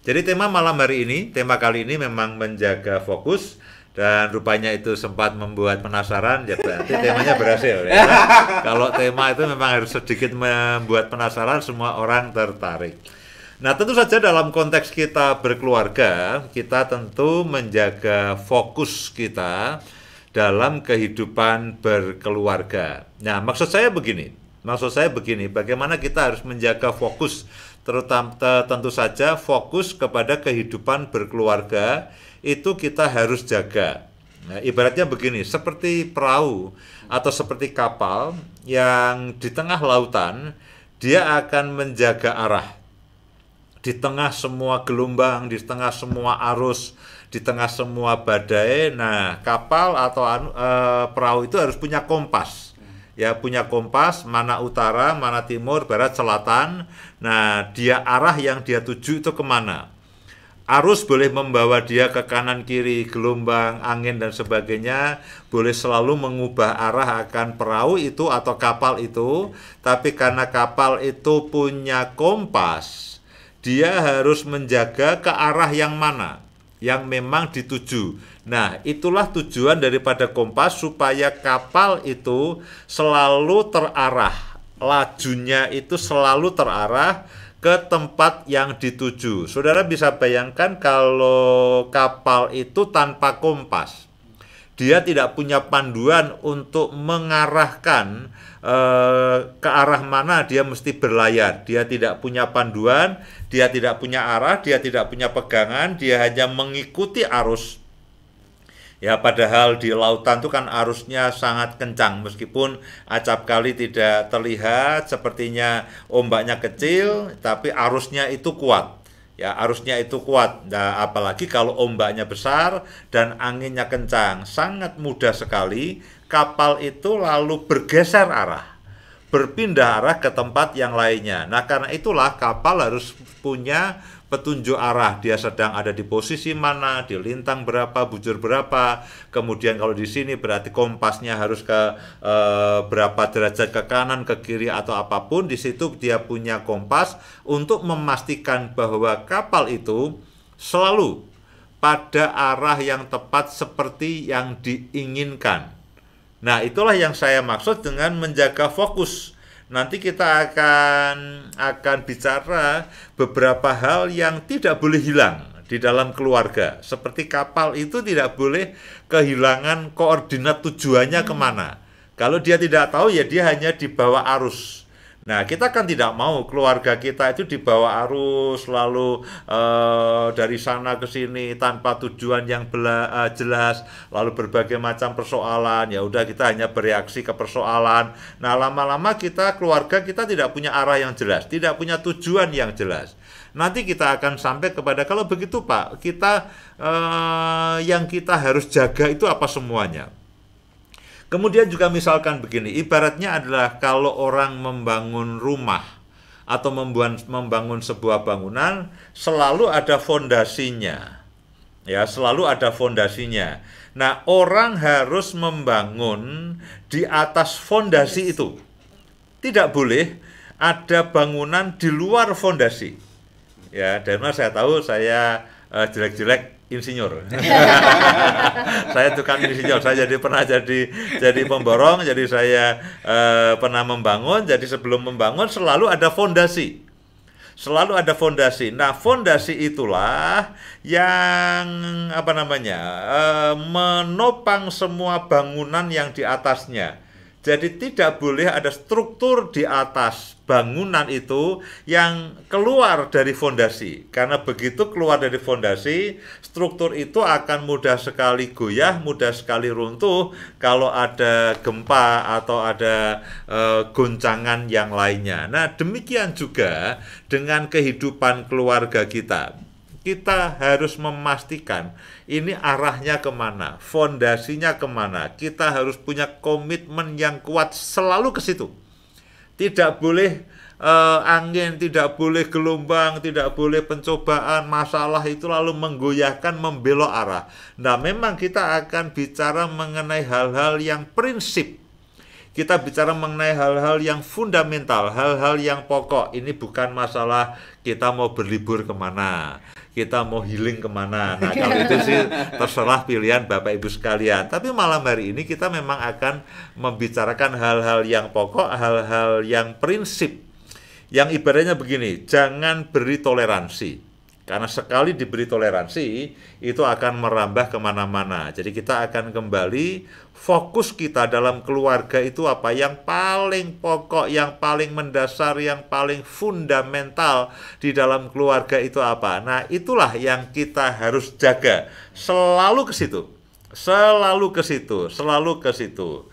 Jadi tema malam hari ini, tema kali ini memang menjaga fokus. Dan rupanya itu sempat membuat penasaran, ya berarti temanya berhasil. Ya. Kalau tema itu memang harus sedikit membuat penasaran, semua orang tertarik. Nah, tentu saja dalam konteks kita berkeluarga, kita tentu menjaga fokus kita dalam kehidupan berkeluarga. Nah, maksud saya begini, bagaimana kita harus menjaga fokus, terutama tentu saja fokus kepada kehidupan berkeluarga, itu kita harus jaga. Nah, ibaratnya begini, seperti perahu atau seperti kapal yang di tengah lautan, dia akan menjaga arah. Di tengah semua gelombang, di tengah semua arus, di tengah semua badai, nah kapal atau perahu itu harus punya kompas. Ya, punya kompas, mana utara, mana timur, barat, selatan. Nah, dia arah yang dia tuju itu kemana. Arus boleh membawa dia ke kanan kiri, gelombang, angin dan sebagainya, boleh selalu mengubah arah akan perahu itu atau kapal itu, tapi karena kapal itu punya kompas, dia harus menjaga ke arah yang mana, yang memang dituju. Nah, itulah tujuan daripada kompas, supaya kapal itu selalu terarah, lajunya itu selalu terarah ke tempat yang dituju. Saudara bisa bayangkan kalau kapal itu tanpa kompas, dia tidak punya panduan untuk mengarahkan ke arah mana dia mesti berlayar. Dia tidak punya panduan, dia tidak punya arah, dia tidak punya pegangan, dia hanya mengikuti arus. Ya, padahal di lautan itu kan arusnya sangat kencang, meskipun acap kali tidak terlihat, sepertinya ombaknya kecil, tapi arusnya itu kuat. Ya, arusnya itu kuat. Nah, apalagi kalau ombaknya besar dan anginnya kencang, sangat mudah sekali kapal itu lalu bergeser arah, berpindah arah ke tempat yang lainnya. Nah, karena itulah kapal harus punya petunjuk arah, dia sedang ada di posisi mana, di lintang berapa, bujur berapa. Kemudian kalau di sini berarti kompasnya harus ke berapa derajat ke kanan, ke kiri atau apapun. Di situ dia punya kompas untuk memastikan bahwa kapal itu selalu pada arah yang tepat seperti yang diinginkan. Nah, itulah yang saya maksud dengan menjaga fokus. Nanti kita akan bicara beberapa hal yang tidak boleh hilang di dalam keluarga. Seperti kapal itu tidak boleh kehilangan koordinat tujuannya kemana. Kalau dia tidak tahu, ya dia hanya dibawa arus. Nah, kita kan tidak mau keluarga kita itu dibawa arus, lalu dari sana ke sini tanpa tujuan yang jelas, lalu berbagai macam persoalan. Ya udah, kita hanya bereaksi ke persoalan. Nah, lama-lama keluarga kita tidak punya arah yang jelas, tidak punya tujuan yang jelas. Nanti kita akan sampai kepada, kalau begitu Pak, kita yang kita harus jaga itu apa semuanya. Kemudian juga misalkan begini, ibaratnya adalah kalau orang membangun rumah atau membangun sebuah bangunan, selalu ada fondasinya. Ya, selalu ada fondasinya. Nah, orang harus membangun di atas fondasi itu. Tidak boleh ada bangunan di luar fondasi. Ya, dan saya tahu saya jelek-jelek insinyur. Saya tukang insinyur, saya pernah jadi pemborong, jadi saya pernah membangun, jadi sebelum membangun selalu ada fondasi. Selalu ada fondasi. Nah, fondasi itulah yang menopang semua bangunan yang di atasnya. Jadi tidak boleh ada struktur di atas bangunan itu yang keluar dari fondasi. Karena begitu keluar dari fondasi, struktur itu akan mudah sekali goyah, mudah sekali runtuh kalau ada gempa atau ada goncangan yang lainnya. Nah, demikian juga dengan kehidupan keluarga kita. Kita harus memastikan ini arahnya kemana, fondasinya kemana. Kita harus punya komitmen yang kuat selalu ke situ. Tidak boleh angin, tidak boleh gelombang, tidak boleh pencobaan, masalah itu lalu menggoyahkan, membelok arah. Nah, memang kita akan bicara mengenai hal-hal yang prinsip, kita bicara mengenai hal-hal yang fundamental, hal-hal yang pokok. Ini bukan masalah kita mau berlibur kemana, kita mau healing kemana. Nah, kalau itu sih terserah pilihan Bapak Ibu sekalian. Tapi malam hari ini kita memang akan membicarakan hal-hal yang pokok, hal-hal yang prinsip. Yang ibaratnya begini, jangan beri toleransi. Karena sekali diberi toleransi, itu akan merambah kemana-mana. Jadi kita akan kembali, fokus kita dalam keluarga itu apa? Yang paling pokok, yang paling mendasar, yang paling fundamental di dalam keluarga itu apa? Nah, itulah yang kita harus jaga. Selalu ke situ. Selalu ke situ, selalu ke situ.